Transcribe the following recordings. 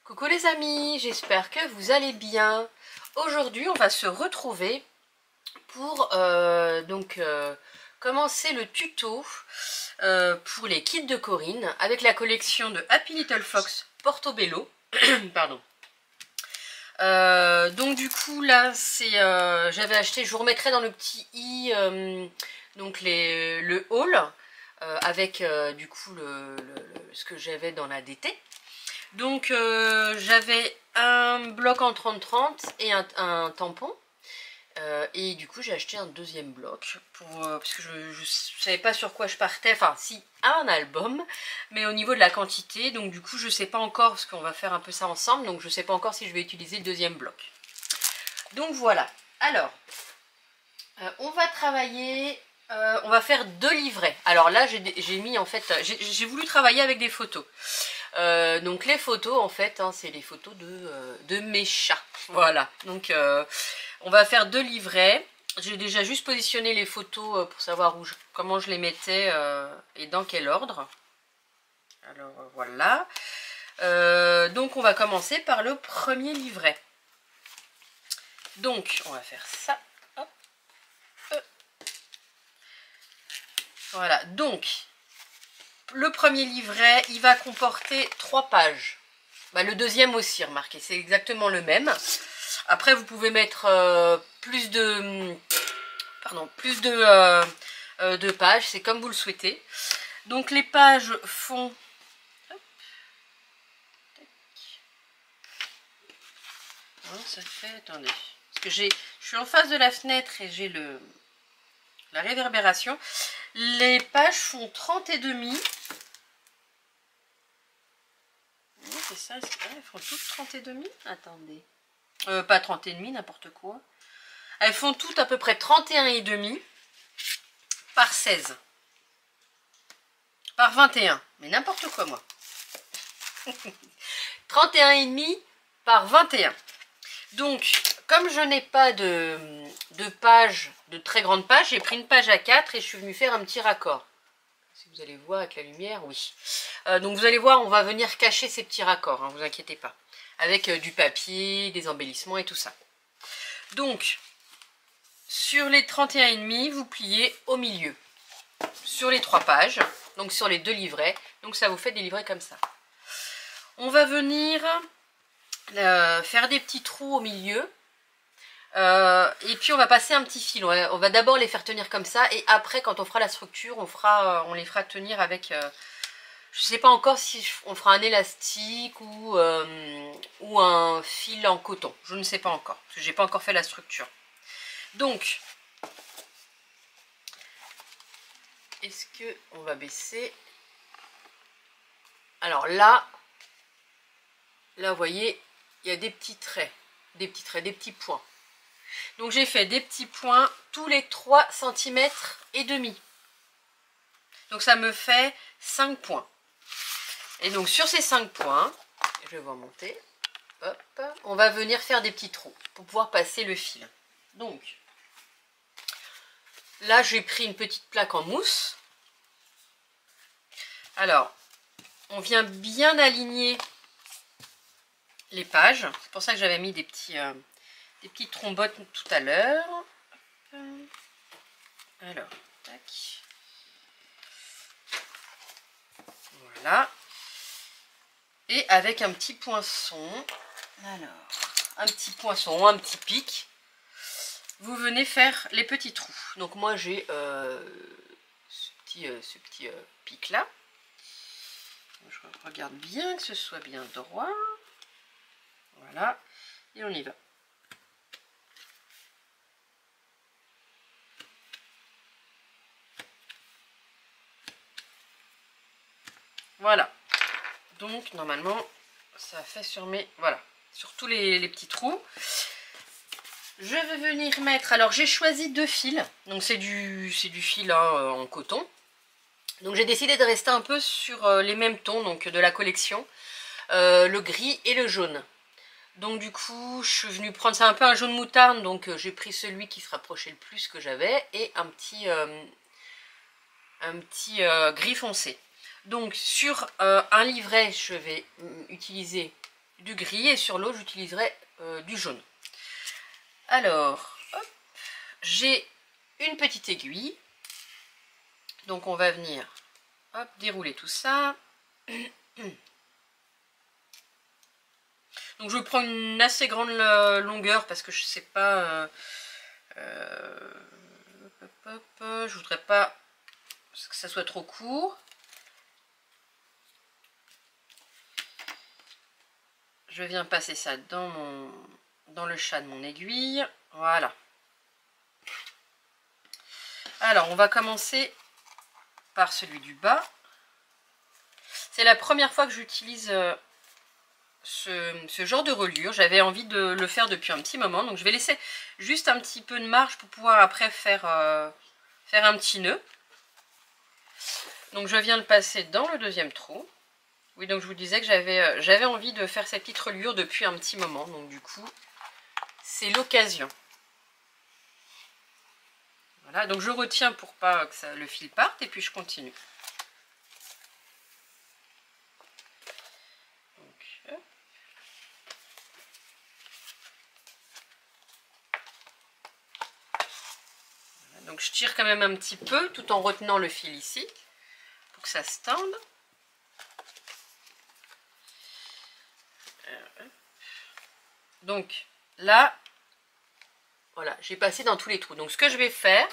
Coucou les amis, j'espère que vous allez bien. Aujourd'hui on va se retrouver pour commencer le tuto pour les kits de Corinne avec la collection de Happy Little Fox Portobello. Pardon. Donc du coup là c'est j'avais acheté, je vous remettrai dans le petit i le haul avec du coup ce que j'avais dans la DT. Donc j'avais un bloc en 30-30 et un tampon. Et du coup j'ai acheté un deuxième bloc parce que je ne savais pas sur quoi je partais, enfin si, un album, mais au niveau de la quantité, donc du coup je sais pas encore, parce qu'on va faire un peu ça ensemble, donc je sais pas encore si je vais utiliser le deuxième bloc. Donc voilà, alors on va travailler, on va faire 2 livrets. Alors là j'ai mis en fait, j'ai voulu travailler avec des photos. Donc les photos en fait, hein, c'est les photos de mes chats, voilà, donc on va faire 2 livrets. J'ai déjà juste positionné les photos pour savoir comment je les mettais et dans quel ordre. Alors voilà. Donc on va commencer par le premier livret. Donc on va faire ça. Hop. Voilà, donc le premier livret, il va comporter 3 pages. Bah, le deuxième aussi, remarquez, c'est exactement le même. Après, vous pouvez mettre plus de pages, c'est comme vous le souhaitez. Donc les pages font... Hop, non, ça fait... Attendez. Parce que je suis en face de la fenêtre et j'ai la réverbération. Les pages font 30 et demi. C'est ça, elles font toutes 30 et demi. Attendez. Pas 30 et demi, n'importe quoi. Elles font toutes à peu près 31 et demi par 16. Par 21. Mais n'importe quoi, moi. 31 et demi par 21. Donc, comme je n'ai pas de pages, de très grandes pages, j'ai pris une page A4 et je suis venue faire un petit raccord. Si vous allez voir avec la lumière, oui. Donc vous allez voir, on va venir cacher ces petits raccords, hein, vous inquiétez pas. Avec du papier, des embellissements et tout ça. Donc, sur les 31 et demi, vous pliez au milieu. Sur les 3 pages, donc sur les 2 livrets. Donc ça vous fait des livrets comme ça. On va venir faire des petits trous au milieu. Et puis on va passer un petit fil. On va d'abord les faire tenir comme ça. Et après, quand on fera la structure, on les fera tenir avec... je ne sais pas encore si on fera un élastique ou un fil en coton. Je ne sais pas encore, parce que je n'ai pas encore fait la structure. Donc, est-ce qu'on va baisser? Alors là, vous voyez, il y a des petits traits, des petits points. Donc j'ai fait des petits points tous les 3 cm et demi. Donc ça me fait 5 points. Et donc sur ces 5 points, je vais vous remonter, hop, on va venir faire des petits trous pour pouvoir passer le fil. Donc là j'ai pris une petite plaque en mousse. Alors on vient bien aligner les pages. C'est pour ça que j'avais mis des petites trombottes tout à l'heure. Alors, tac. Voilà. Et avec un petit poinçon, alors, un petit poinçon, un petit pic, vous venez faire les petits trous. Donc moi j'ai ce petit pic là. Je regarde bien que ce soit bien droit. Voilà. Et on y va. Voilà. Donc normalement ça fait sur mes... Voilà. Sur tous les petits trous. Je vais venir mettre... Alors j'ai choisi 2 fils. Donc c'est du fil hein, en coton. Donc j'ai décidé de rester un peu sur les mêmes tons donc de la collection. Le gris et le jaune. Donc du coup je suis venue prendre ça un peu un jaune moutarde. Donc j'ai pris celui qui se rapprochait le plus que j'avais. Et un petit gris foncé. Donc sur un livret je vais utiliser du gris et sur l'autre j'utiliserai du jaune. Alors, j'ai une petite aiguille. Donc on va venir hop, dérouler tout ça. Donc je prends une assez grande longueur parce que je sais pas... je voudrais pas que ça soit trop court. Je viens passer ça dans le chat de mon aiguille. Voilà. Alors on va commencer par celui du bas. C'est la première fois que j'utilise ce genre de reliure. J'avais envie de le faire depuis un petit moment, donc je vais laisser juste un petit peu de marge pour pouvoir après faire un petit nœud. Donc je viens le passer dans le deuxième trou. Oui, donc je vous disais que j'avais envie de faire cette petite reliure depuis un petit moment, donc du coup c'est l'occasion. Voilà, donc je retiens pour pas que le fil parte et puis je continue. Donc je tire quand même un petit peu tout en retenant le fil ici pour que ça se tende. Donc là, voilà, j'ai passé dans tous les trous. Donc ce que je vais faire,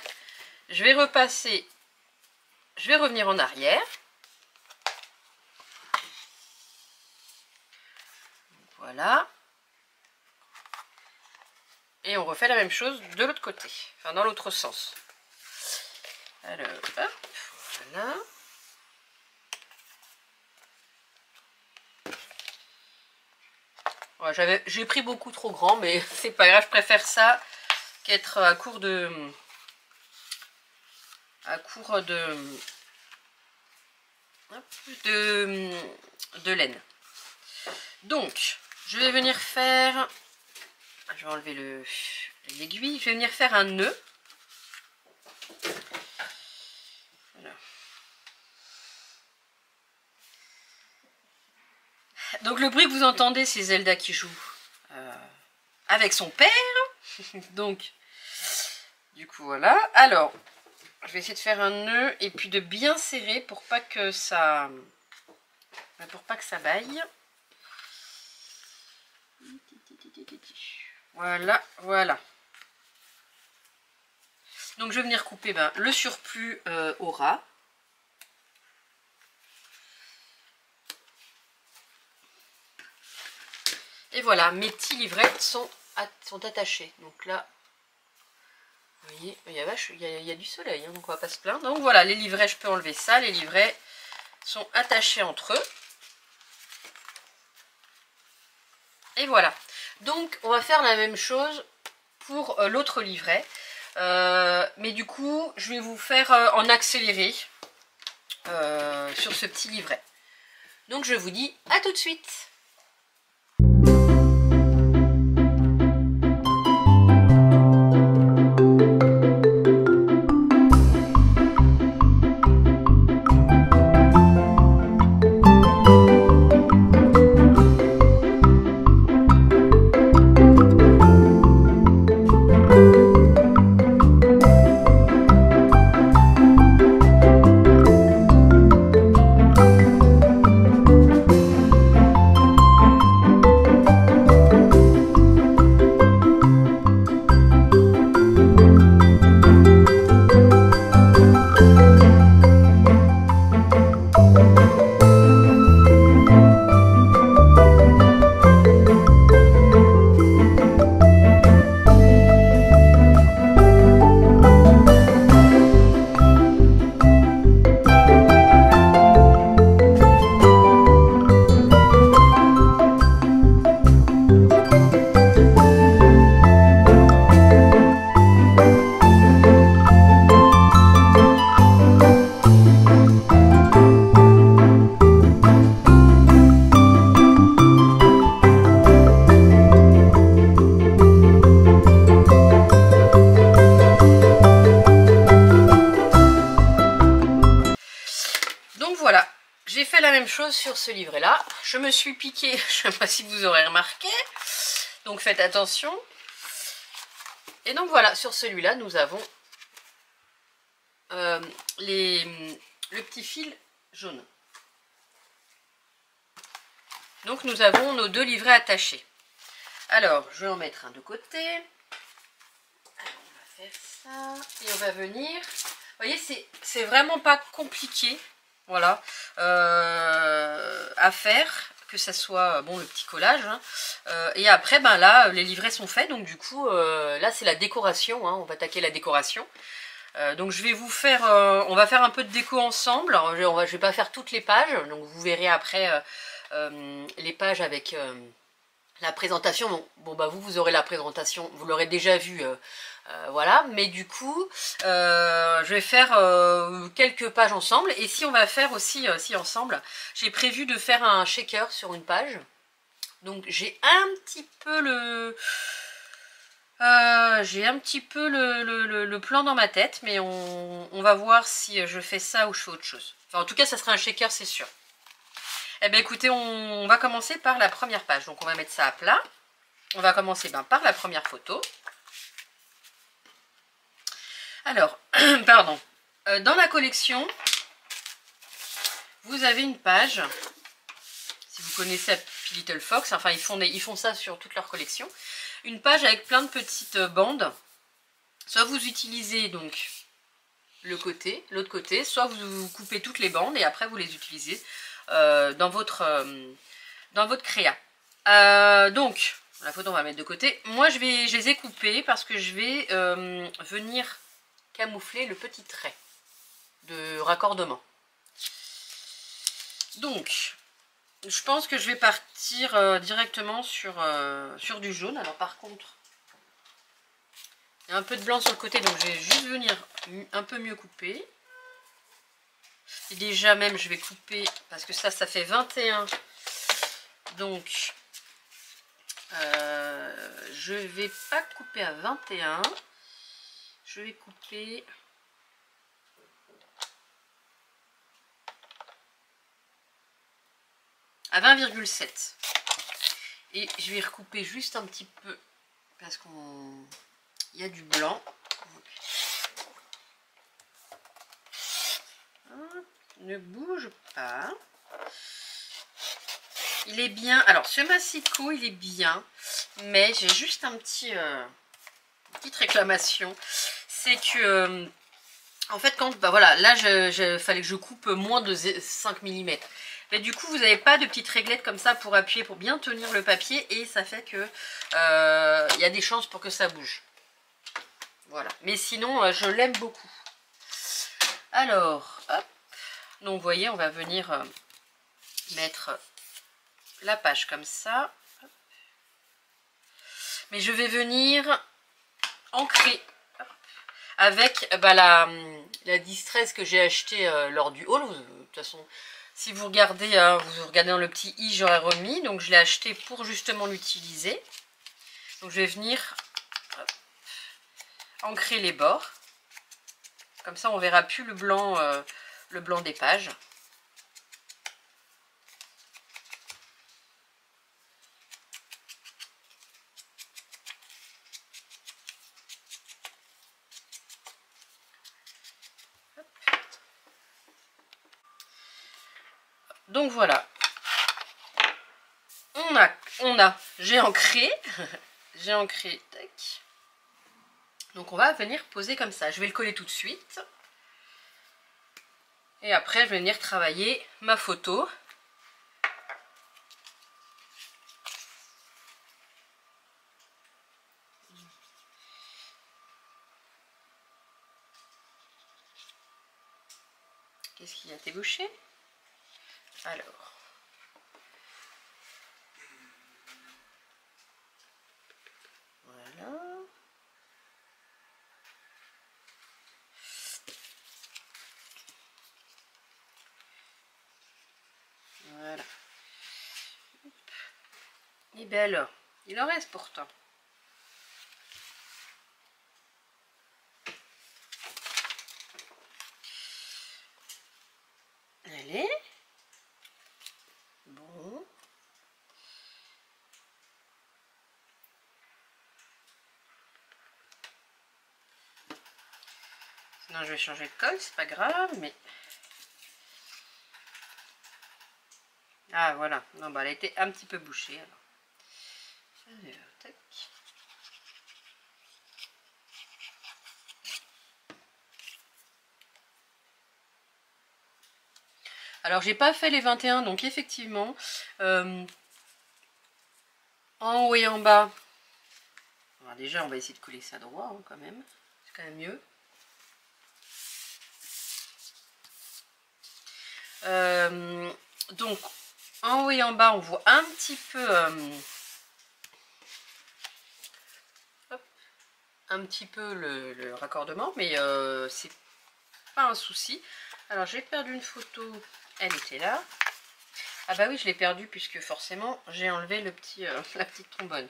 je vais repasser, je vais revenir en arrière. Voilà. Et on refait la même chose de l'autre côté, enfin dans l'autre sens. Alors, hop, voilà. J'ai pris beaucoup trop grand, mais c'est pas grave, je préfère ça qu'être à court de laine. Donc, je vais venir faire, je vais enlever l'aiguille, je vais venir faire un nœud. Voilà. Donc le bruit que vous entendez, c'est Zelda qui joue avec son père. Donc, du coup, voilà. Alors, je vais essayer de faire un nœud et puis de bien serrer pour pas que ça baille. Voilà, voilà. Donc je vais venir couper le surplus au ras. Et voilà, mes petits livrets sont attachés. Donc là, vous voyez, il y a du soleil, hein, donc on va pas se plaindre. Donc voilà, les livrets, je peux enlever ça. Les livrets sont attachés entre eux. Et voilà. Donc on va faire la même chose pour l'autre livret. Mais du coup, je vais vous faire en accéléré sur ce petit livret. Donc je vous dis à tout de suite. chose sur ce livret-là. Je me suis piqué, je ne sais pas si vous aurez remarqué, donc faites attention. Et donc voilà, sur celui-là, nous avons le petit fil jaune. Donc nous avons nos 2 livrets attachés. Alors, je vais en mettre un de côté. Alors, on va faire ça. Et on va venir... Vous voyez, c'est vraiment pas compliqué. Voilà. À faire. Que ça soit, bon, le petit collage. Hein. Et après, ben là, les livrets sont faits. Donc du coup, là, c'est la décoration. Hein. On va attaquer la décoration. Donc je vais vous faire... on va faire un peu de déco ensemble. Alors, je vais pas faire toutes les pages. Donc vous verrez après les pages avec... la présentation, bon bah vous aurez la présentation, vous l'aurez déjà vue, voilà, mais du coup, je vais faire quelques pages ensemble, et si on va faire aussi, ensemble, j'ai prévu de faire un shaker sur une page, donc j'ai un petit peu le plan dans ma tête, mais on va voir si je fais ça ou je fais autre chose. Enfin, en tout cas, ça sera un shaker, c'est sûr. Eh bien écoutez, on va commencer par la première page. Donc on va mettre ça à plat. On va commencer par la première photo. Alors, pardon. Dans la collection, vous avez une page. Si vous connaissez Happy Little Fox, enfin ils font ça sur toute leur collection. Une page avec plein de petites bandes. Soit vous utilisez donc l'autre côté, soit vous coupez toutes les bandes et après vous les utilisez dans votre créa. Donc, la photo on va mettre de côté. Moi je les ai coupées parce que je vais venir camoufler le petit trait de raccordement. Donc, je pense que je vais partir directement sur du jaune. Alors par contre, il y a un peu de blanc sur le côté, donc je vais juste venir un peu mieux couper. Et déjà même je vais couper, parce que ça fait 21. Donc, je vais pas couper à 21. Je vais couper... à 20,7. Et je vais recouper juste un petit peu, parce qu'il y a du blanc. Ne bouge pas. Il est bien. Alors ce massicot il est bien, mais j'ai juste une petite réclamation. C'est que en fait quand voilà, là fallait que je coupe moins de 5 mm. Mais du coup vous n'avez pas de petites réglettes comme ça pour appuyer, pour bien tenir le papier, et ça fait que il y a des chances pour que ça bouge. Voilà. Mais sinon je l'aime beaucoup. Alors hop. Donc vous voyez, on va venir mettre la page comme ça. Mais je vais venir ancrer avec la distress que j'ai acheté lors du haul. De toute façon, si vous regardez, vous regardez dans le petit i, j'aurais remis. Donc je l'ai acheté pour justement l'utiliser. Donc je vais venir ancrer les bords. Comme ça on verra plus le blanc des pages. Donc voilà, j'ai ancré, tac. Donc on va venir poser comme ça. Je vais le coller tout de suite. Et après je vais venir travailler ma photo. Qu'est-ce qu'il y a, t'es bouché? Alors. Voilà. Voilà. Et bien alors, il en reste pourtant. Allez. Non, je vais changer de colle, c'est pas grave, mais... Ah, voilà. Non, bah, elle a été un petit peu bouchée, alors. Tac. Alors, j'ai pas fait les 21, donc effectivement, en haut et en bas... Alors, déjà, on va essayer de coller ça droit, hein, quand même. C'est quand même mieux. Donc, en haut et en bas, on voit un petit peu... le raccordement, mais c'est pas un souci. Alors, j'ai perdu une photo, elle était là. Ah bah oui, je l'ai perdue puisque forcément, j'ai enlevé le petit, la petite trombone.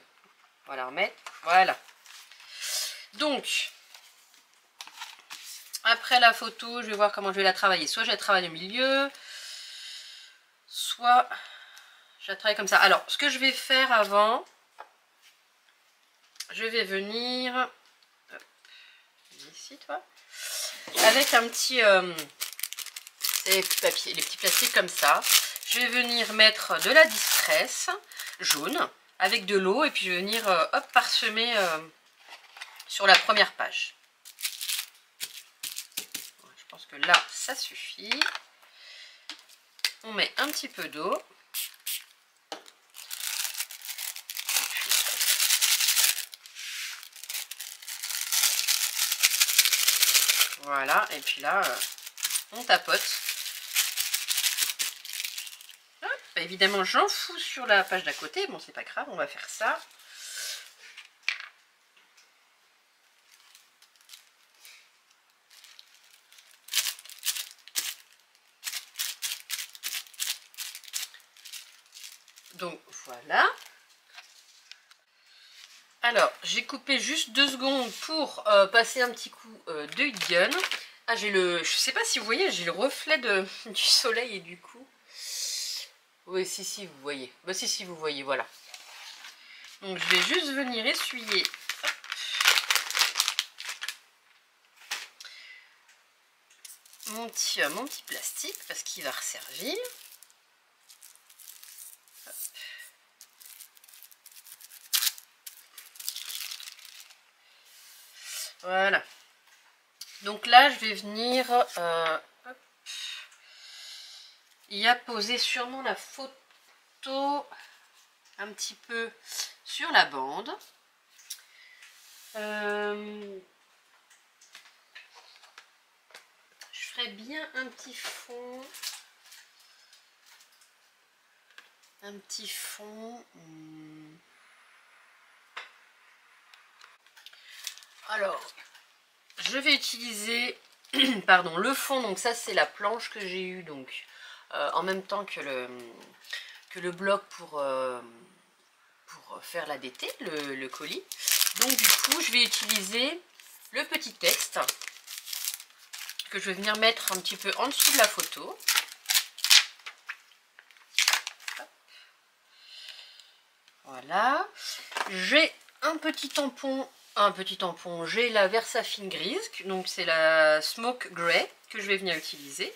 On va la remettre, voilà. Donc, après la photo, je vais voir comment je vais la travailler. Soit je la travaille au milieu, soit je la travaille comme ça. Alors, ce que je vais faire avant, je vais venir... Hop, ici, toi. Avec un petit... les petits plastiques comme ça. Je vais venir mettre de la distress jaune avec de l'eau et puis je vais venir hop, parsemer sur la première page. Je pense que là, ça suffit. On met un petit peu d'eau. Voilà, et puis là, on tapote. Hop, évidemment, j'en fous sur la page d'à côté. Bon, c'est pas grave, on va faire ça. Donc, voilà. Alors, j'ai coupé juste 2 secondes pour passer un petit coup de heat gun. Ah, j'ai le... Je sais pas si vous voyez, j'ai le reflet du soleil et du coup... Oui, si, vous voyez. Bah, si, vous voyez, voilà. Donc, je vais juste venir essuyer. Hop. Mon petit plastique, parce qu'il va resservir. Hop. Voilà. Donc là, je vais venir... hop, y apposer sûrement la photo un petit peu sur la bande. Je ferai bien un petit fond. Un petit fond. Alors, je vais utiliser pardon, le fond. Donc ça, c'est la planche que j'ai eue donc en même temps que le bloc pour faire la DT, le colis. Donc du coup, je vais utiliser le petit texte que je vais venir mettre un petit peu en dessous de la photo. Voilà. J'ai un petit tampon, j'ai la Versafine grise, donc c'est la Smoke Grey que je vais venir utiliser.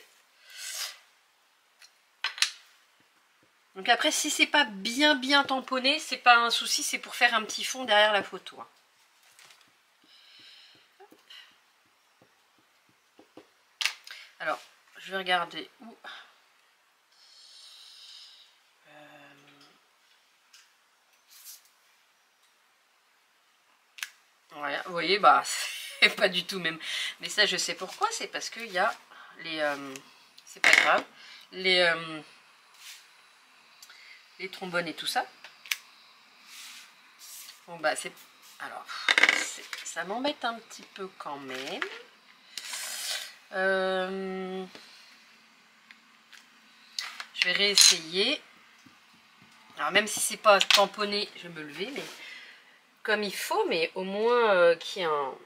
Donc après, si c'est pas bien tamponné, c'est pas un souci, c'est pour faire un petit fond derrière la photo. Alors, je vais regarder où. Voilà, vous voyez, bah, c'est pas du tout même. Mais ça, je sais pourquoi, c'est parce qu'il y a les... c'est pas grave. Les trombones et tout ça. Bon, bah, c'est... Alors, ça m'embête un petit peu quand même. Je vais réessayer. Alors, même si c'est pas tamponné, je vais me lever, mais comme il faut, mais au moins qu'il y ait un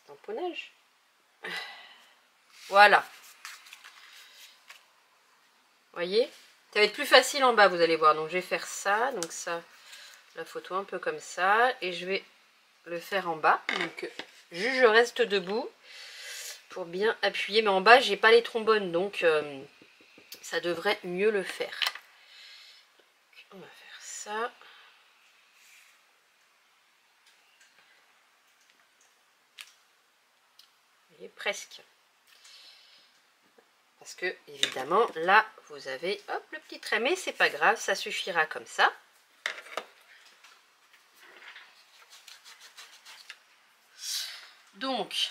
tamponnage. Voilà. Vous voyez? Ça va être plus facile en bas, vous allez voir. Donc, je vais faire ça. Donc, ça, la photo un peu comme ça. Et je vais le faire en bas. Donc, juste je reste debout pour bien appuyer. Mais en bas, j'ai pas les trombones, donc ça devrait mieux le faire. On va faire ça. Vous voyez, presque. Parce que, évidemment, là, vous avez hop, le petit trait. Mais c'est pas grave, ça suffira comme ça. Donc,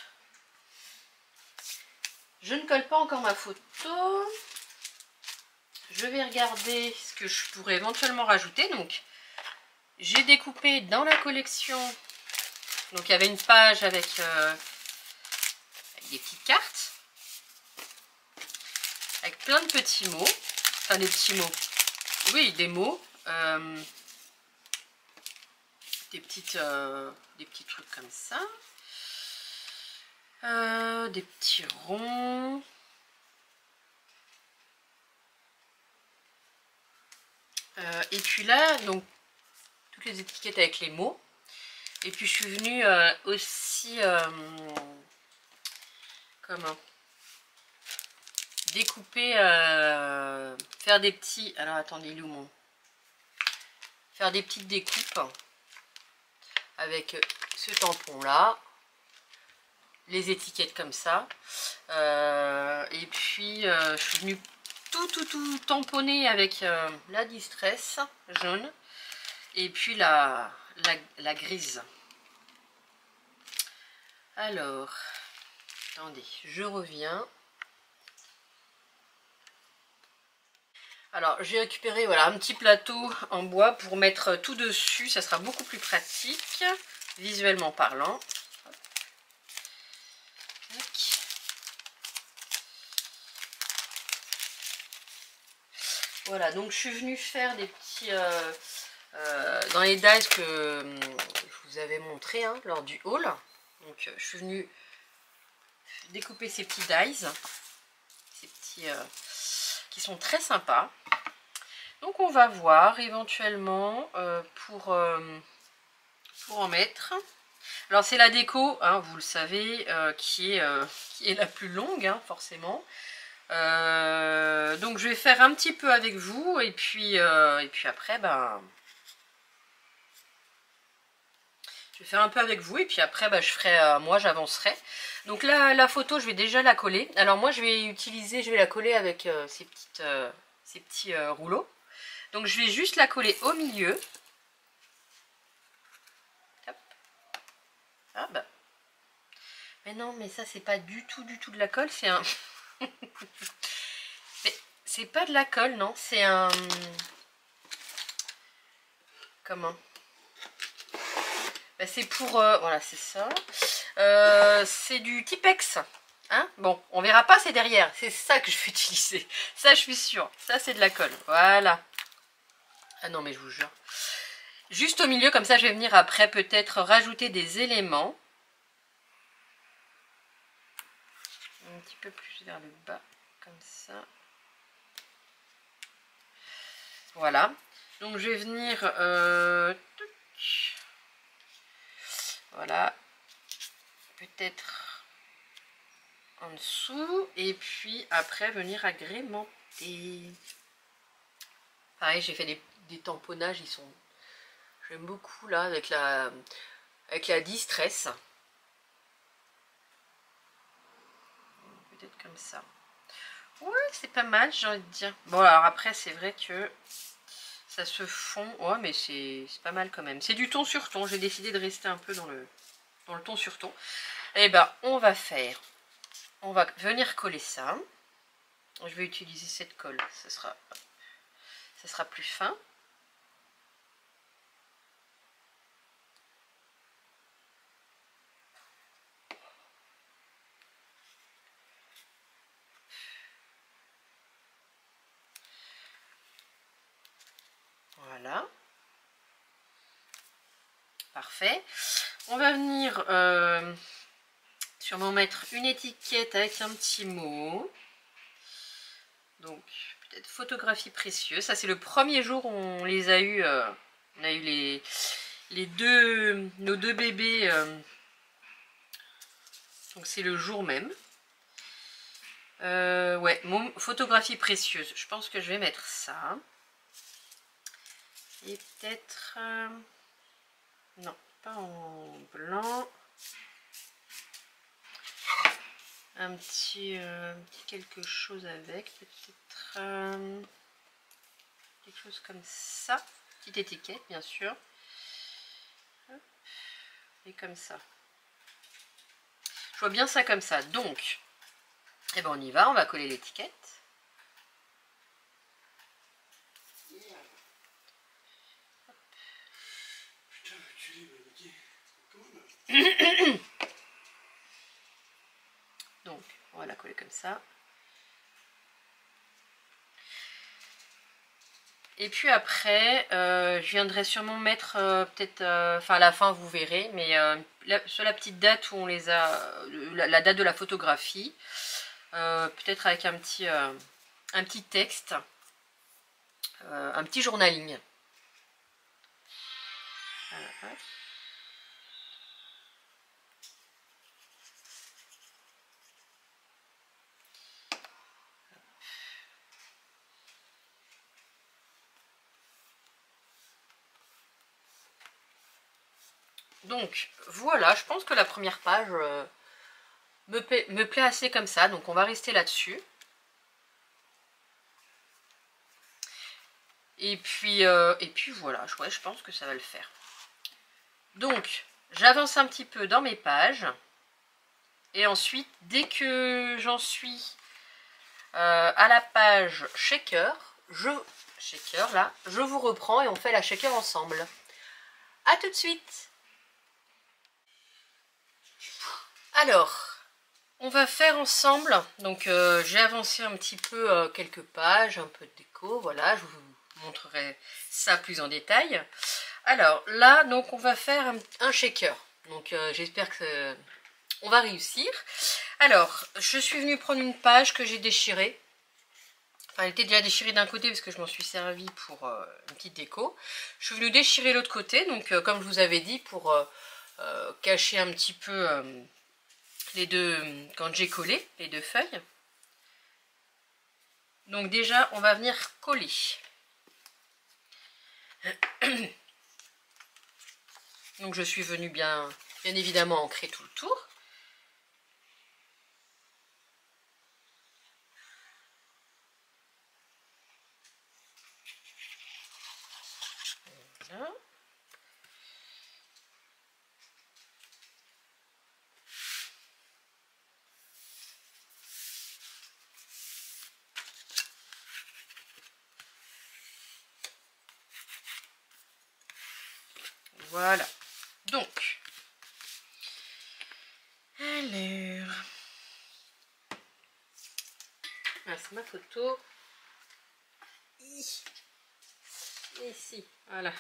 je ne colle pas encore ma photo. Je vais regarder ce que je pourrais éventuellement rajouter. Donc, j'ai découpé dans la collection. Donc, il y avait une page avec des petites cartes. Avec plein de petits mots. Enfin, des petits mots. Oui, des mots. Des petits trucs comme ça. Des petits ronds. Et puis là, donc, toutes les étiquettes avec les mots. Et puis je suis venue aussi, comment, découper, faire des petits, alors attendez, il est où mon, faire des petites découpes avec ce tampon là, les étiquettes comme ça, et puis je suis venue tout tamponner avec la Distress jaune et puis la grise. Alors, attendez, je reviens. Alors, j'ai récupéré voilà, un petit plateau en bois pour mettre tout dessus. Ça sera beaucoup plus pratique, visuellement parlant. Voilà, donc je suis venue faire des petits... dans les dies que je vous avais montré hein, lors du haul. Donc, je suis venue découper ces petits dies. Ces petits... qui sont très sympas. Donc on va voir éventuellement pour en mettre. Alors c'est la déco, hein, vous le savez, qui est la plus longue, hein, forcément. Donc je vais faire un petit peu avec vous et puis après, ben, je vais faire un peu avec vous et puis après, ben, je ferai, moi j'avancerai. Donc là, la photo, je vais déjà la coller. Alors moi, je vais la coller avec ces petits rouleaux. Donc je vais juste la coller au milieu. Hop. Ah bah. Mais non, mais ça c'est pas du tout de la colle, c'est un... mais c'est pas de la colle, non, c'est un... Comment? Bah, c'est pour... voilà, c'est ça. C'est du Tipex. Hein, bon, on verra pas, c'est derrière. C'est ça que je vais utiliser. Ça, je suis sûre. Ça, c'est de la colle. Voilà. Ah non, mais je vous jure. Juste au milieu, comme ça, je vais venir après peut-être rajouter des éléments. Un petit peu plus vers le bas, comme ça. Voilà. Donc, je vais venir... voilà. Peut-être en dessous. Et puis, après, venir agrémenter. Pareil, j'ai fait des tamponnages, ils sont... J'aime beaucoup, là, avec la Distress. Peut-être comme ça. Ouais, c'est pas mal, j'ai envie de dire. Bon, alors après, c'est vrai que ça se fond. Ouais, mais c'est pas mal quand même. C'est du ton sur ton. J'ai décidé de rester un peu dans le ton sur ton. Et ben, on va venir coller ça. Je vais utiliser cette colle. Ça sera plus fin. Voilà. Parfait. On va venir sûrement mettre une étiquette avec un petit mot. Donc, peut-être photographie précieuse. Ça, c'est le premier jour où on les a eu. On a eu nos deux bébés. Donc, c'est le jour même. Ouais, photographie précieuse. Je pense que je vais mettre ça. Et peut-être... non, pas en blanc. Un petit quelque chose avec. Peut-être quelque chose comme ça. Petite étiquette, bien sûr. Et comme ça. Je vois bien ça comme ça. Donc, eh ben on y va. On va coller l'étiquette. Donc, on va la coller comme ça. Et puis après, je viendrai sûrement mettre peut-être, enfin à la fin vous verrez, mais sur la petite date où on les a, la date de la photographie, peut-être avec un petit texte, un petit journaling. Voilà, hop. Donc voilà, je pense que la première page me plaît assez comme ça, donc on va rester là-dessus. Et puis voilà, je pense que ça va le faire. Donc, j'avance un petit peu dans mes pages. Et ensuite, dès que j'en suis à la page shaker, je vous reprends et on fait la shaker ensemble. A tout de suite! Alors, on va faire ensemble, donc j'ai avancé un petit peu quelques pages, un peu de déco, voilà, je vous montrerai ça plus en détail. Alors là, donc on va faire un shaker, donc j'espère que on va réussir. Alors, je suis venue prendre une page que j'ai déchirée, enfin elle était déjà déchirée d'un côté parce que je m'en suis servi pour une petite déco. Je suis venue déchirer l'autre côté, donc comme je vous avais dit, pour cacher un petit peu... les deux, quand j'ai collé les deux feuilles. Donc déjà on va venir coller. Donc je suis venue bien évidemment ancrer tout le tour. Voilà. Voilà. Donc, alors, ah, c'est ma photo. Ici, voilà.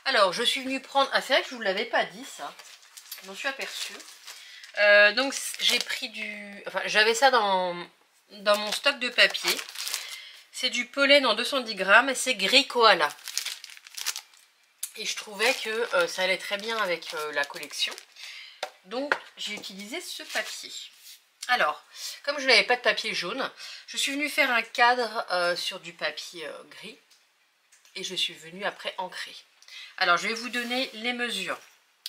Alors, je suis venue prendre... Ah, c'est vrai que je ne vous l'avais pas dit, ça. Je m'en suis aperçue. Donc, j'ai pris du... Enfin, j'avais ça dans mon stock de papier. C'est du pollen en 210 grammes et c'est gris koala. Et je trouvais que ça allait très bien avec la collection. Donc, j'ai utilisé ce papier. Alors, comme je n'avais pas de papier jaune, je suis venue faire un cadre sur du papier gris. Et je suis venue après ancrer. Alors, je vais vous donner les mesures.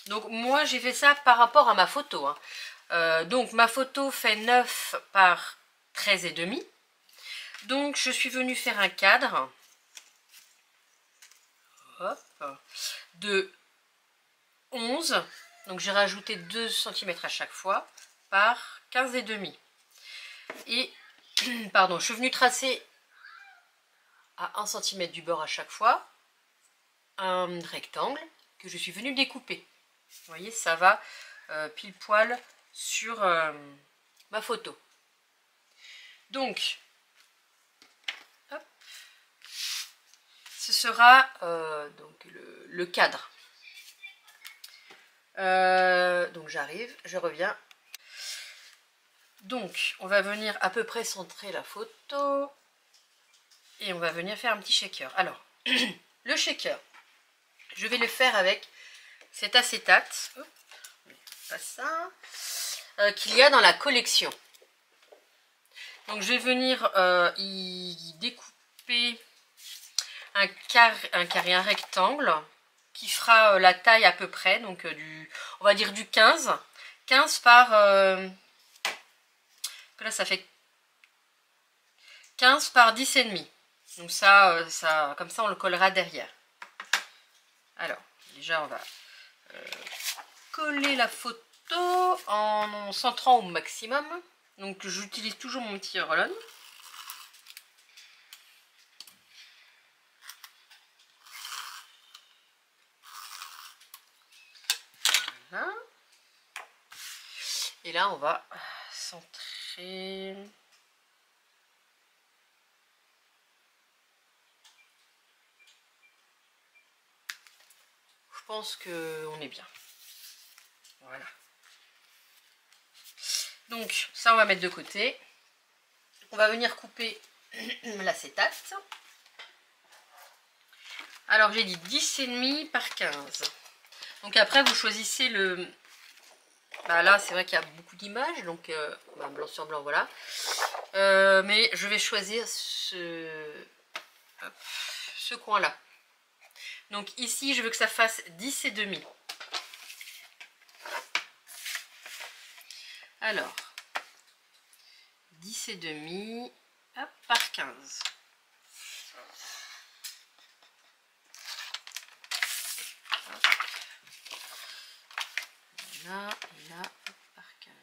Donc, moi, j'ai fait ça par rapport à ma photo. Hein. Donc, ma photo fait 9 par 13,5. Donc, je suis venue faire un cadre. Hop, de 11. Donc, j'ai rajouté 2 cm à chaque fois par 15,5. Et, pardon, je suis venue tracer à 1 cm du bord à chaque fois un rectangle que je suis venue découper. Vous voyez, ça va pile poil sur ma photo. Donc, hop, ce sera donc le cadre. Donc j'arrive, je reviens. Donc, on va venir à peu près centrer la photo. Et on va venir faire un petit shaker. Alors, le shaker, je vais le faire avec cet acétate. Hop, pas ça. Qu'il y a dans la collection. Donc je vais venir y découper un rectangle qui fera la taille à peu près, donc on va dire du 15 par... là ça fait 15 par 10,5. Donc ça, comme ça on le collera derrière. Alors, déjà on va coller la photo en centrant au maximum. Donc j'utilise toujours mon petit roll-on. Voilà. Et là on va centrer. Je pense qu'on est bien. Voilà. Donc ça on va mettre de côté. On va venir couper l'acétate. Alors j'ai dit 10,5 par 15. Donc après vous choisissez le... Bah là c'est vrai qu'il y a beaucoup d'images, donc blanc sur blanc, voilà. Mais je vais choisir ce coin-là. Donc ici je veux que ça fasse 10,5. Alors 10,5 par 15. Là et là par 15.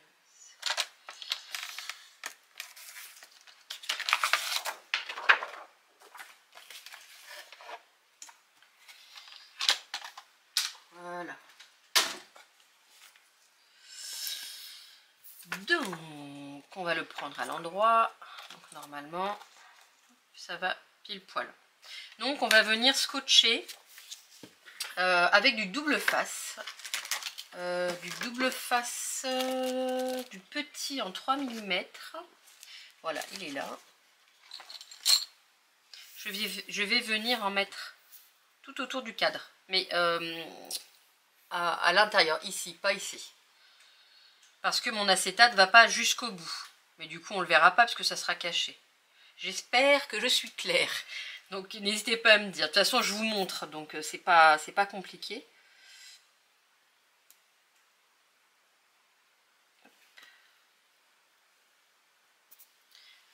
Voilà. Donc on va le prendre à l'endroit. Donc normalement ça va pile poil. Donc on va venir scotcher avec du double face. Du petit en 3 mm. Voilà, il est là. Je vais venir en mettre tout autour du cadre, mais à l'intérieur, ici, pas ici. Parce que mon acétate ne va pas jusqu'au bout. Mais du coup, on ne le verra pas parce que ça sera caché. J'espère que je suis claire. Donc n'hésitez pas à me dire. De toute façon, je vous montre, donc c'est pas compliqué.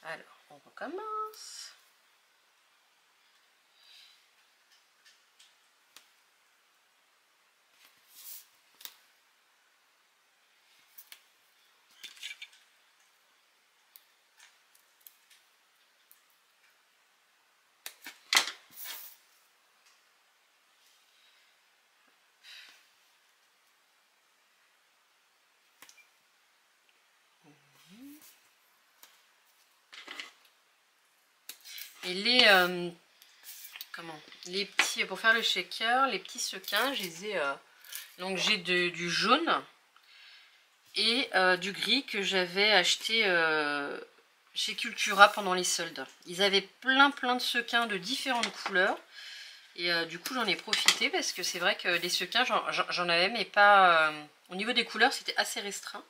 Alors, on recommence. Et les petits, pour faire le shaker, les petits sequins, je les ai, donc j'ai du jaune et du gris que j'avais acheté chez Cultura pendant les soldes. Ils avaient plein de sequins de différentes couleurs et du coup j'en ai profité parce que c'est vrai que les sequins j'en avais, mais pas au niveau des couleurs, c'était assez restreint.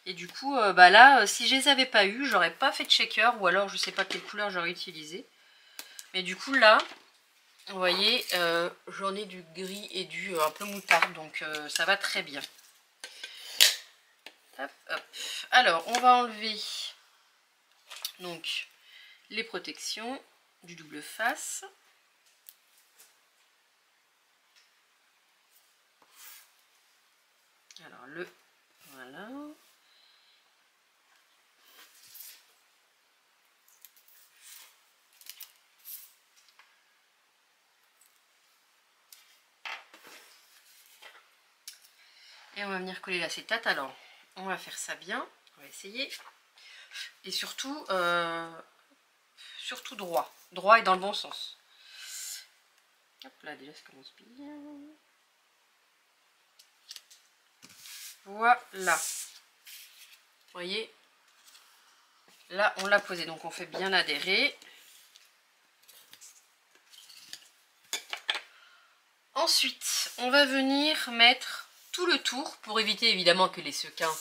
Et du coup, bah là, si je les avais pas eu, j'aurais pas fait de shaker, ou alors je sais pas quelle couleur j'aurais utilisé. Mais du coup là, vous voyez, j'en ai du gris et du un peu moutarde, donc ça va très bien. Hop, hop. Alors, on va enlever donc les protections du double face. Alors voilà. Et on va venir coller l'acétate. Alors, on va faire ça bien. On va essayer. Et surtout, surtout droit. Droit et dans le bon sens. Hop là, déjà ça commence bien. Voilà. Vous voyez, là on l'a posé, donc on fait bien adhérer. Ensuite, on va venir mettre tout le tour, pour éviter évidemment que les sequins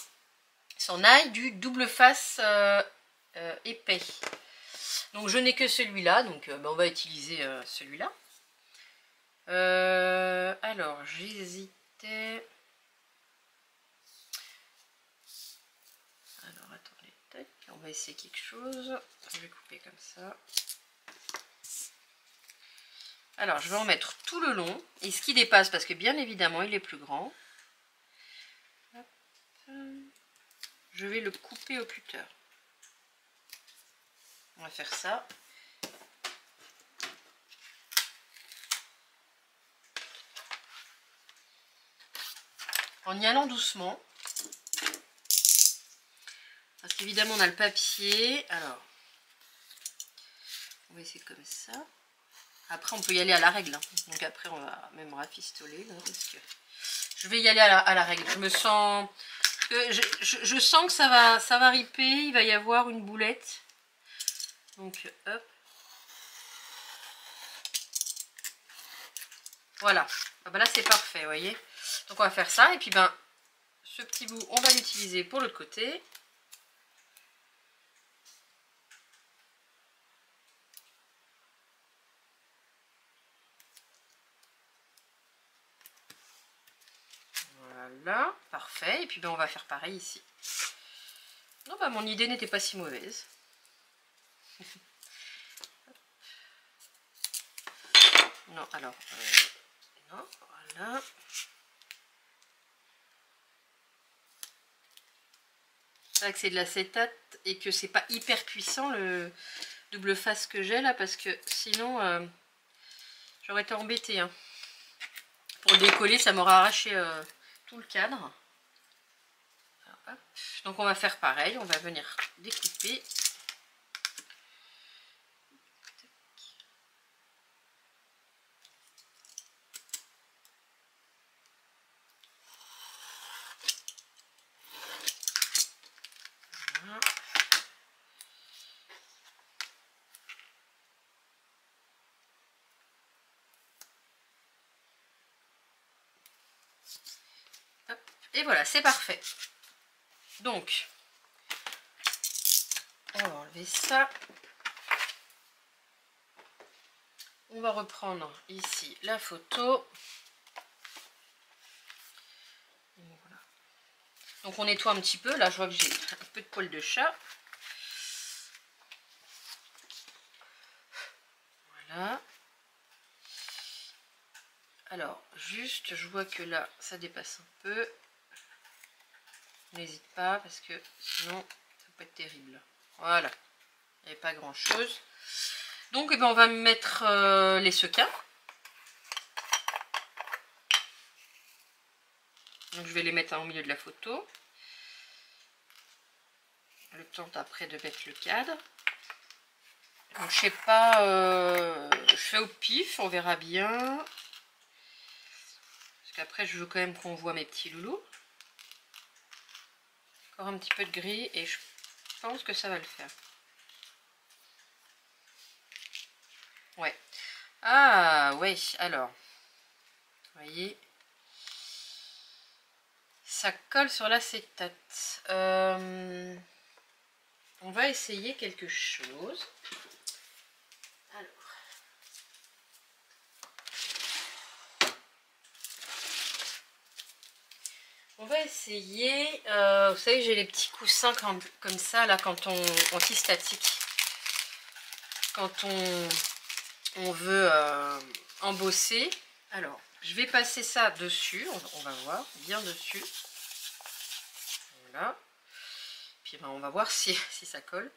s'en aillent, du double face épais. Donc je n'ai que celui-là, donc on va utiliser celui-là. Alors j'hésitais. Alors attendez, tac, on va essayer quelque chose. Je vais couper comme ça. Alors je vais en mettre tout le long, et ce qui dépasse, parce que bien évidemment il est plus grand, hop, je vais le couper au cutter. On va faire ça. En y allant doucement. Parce qu'évidemment on a le papier. Alors, on va essayer comme ça. Après on peut y aller à la règle. Hein. Donc après on va même rafistoler. Là, parce que je vais y aller à la règle. Je me sens... Je sens que ça va riper. Il va y avoir une boulette. Donc hop. Voilà. Ah ben là c'est parfait, vous voyez. Donc on va faire ça. Et puis ben ce petit bout on va l'utiliser pour l'autre côté. Voilà, parfait. Et puis ben, on va faire pareil ici. Non, bah, mon idée n'était pas si mauvaise. Non, alors, non, voilà. C'est vrai que c'est de l'acétate et que c'est pas hyper puissant le double face que j'ai là, parce que sinon j'aurais été embêtée. Hein. Pour le décoller, ça m'aurait arraché tout le cadre. Alors, hop. Donc on va faire pareil, on va venir découper. Voilà. Hop. Et voilà, c'est parfait. Donc, on va enlever ça. On va reprendre ici la photo. Voilà. Donc on nettoie un petit peu. Là, je vois que j'ai un peu de poil de chat. Voilà. Alors, juste, je vois que là, ça dépasse un peu. N'hésite pas, parce que sinon, ça peut être terrible. Voilà. Il n'y avait pas grand-chose. Donc, eh ben, on va mettre les sequins. Donc, je vais les mettre au milieu de la photo. Le temps après de mettre le cadre. Donc, je sais pas, je fais au pif, on verra bien. Parce qu'après, je veux quand même qu'on voit mes petits loulous. Encore un petit peu de gris et je pense que ça va le faire. Ouais. Ah, ouais, alors. Vous voyez. Ça colle sur l'acétate. On va essayer quelque chose. Alors. On va essayer, vous savez, j'ai les petits coussins comme ça, là, quand anti-statique. Quand on veut embosser. Alors, je vais passer ça dessus, on va voir, bien dessus. Voilà. Puis ben, on va voir si ça colle.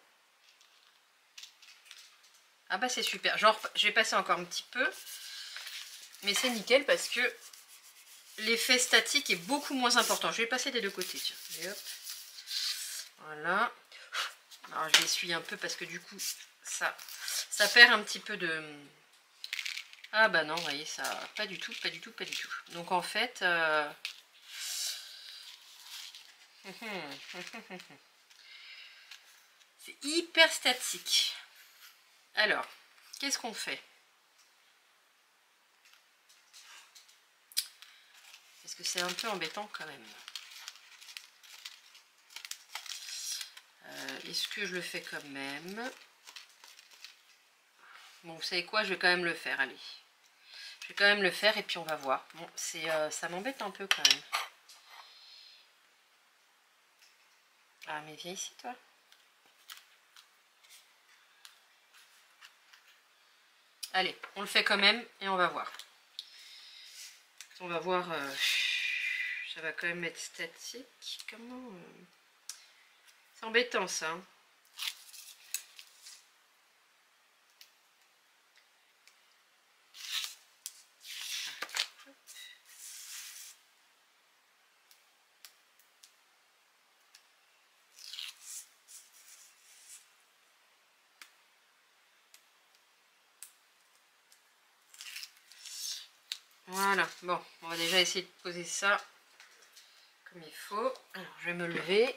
Ah bah c'est super. Genre, je vais passer encore un petit peu. Mais c'est nickel parce que l'effet statique est beaucoup moins important. Je vais passer des deux côtés. Tiens. Et hop. Voilà. Alors je l'essuie un peu parce que du coup, ça perd un petit peu de... Ah bah non, vous voyez, ça... Pas du tout, pas du tout, pas du tout. Donc en fait... c'est hyper statique. Alors, qu'est-ce qu'on fait? Parce que c'est un peu embêtant quand même. Est-ce que je le fais quand même? Bon, vous savez quoi, je vais quand même le faire, allez. Je vais quand même le faire et puis on va voir. Bon, ça m'embête un peu quand même. Ah, mais viens ici, toi. Allez, on le fait quand même et on va voir. On va voir... ça va quand même être statique. Comment... C'est embêtant, ça. Voilà, bon, on va déjà essayer de poser ça comme il faut. Alors, je vais me lever.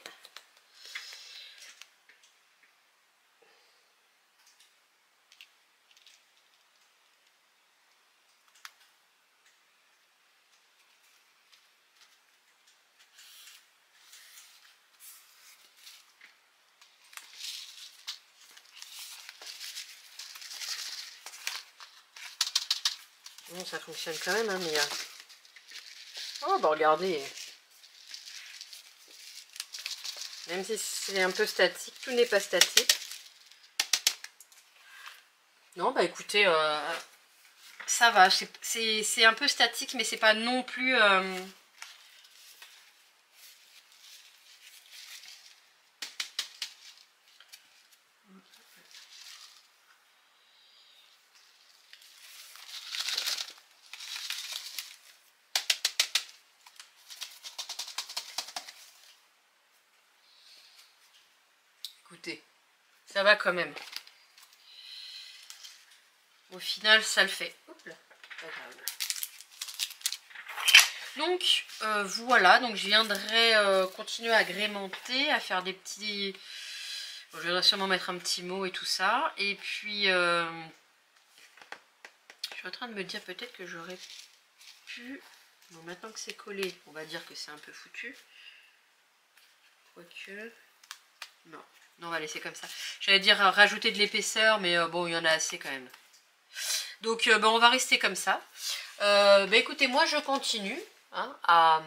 Bon, ça fonctionne quand même, hein, mais... Oh, bah regardez. Même si c'est un peu statique, tout n'est pas statique. Non, bah écoutez, ça va. C'est un peu statique, mais c'est pas non plus... Écoutez, ça va quand même. Au final, ça le fait. Oups là, pas grave. Donc voilà, donc je viendrai continuer à agrémenter, à faire des petits... Bon, je vais sûrement mettre un petit mot et tout ça. Et puis, je suis en train de me dire peut-être que j'aurais pu... Bon, maintenant que c'est collé, on va dire que c'est un peu foutu. Quoique... Non, non, on va laisser comme ça. J'allais dire rajouter de l'épaisseur, mais bon, il y en a assez quand même. Donc, ben, on va rester comme ça. Ben, écoutez, moi, je continue hein, à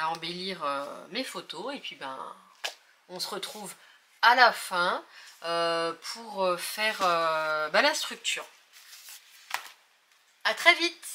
embellir mes photos. Et puis, ben, on se retrouve à la fin pour faire ben, la structure. À très vite!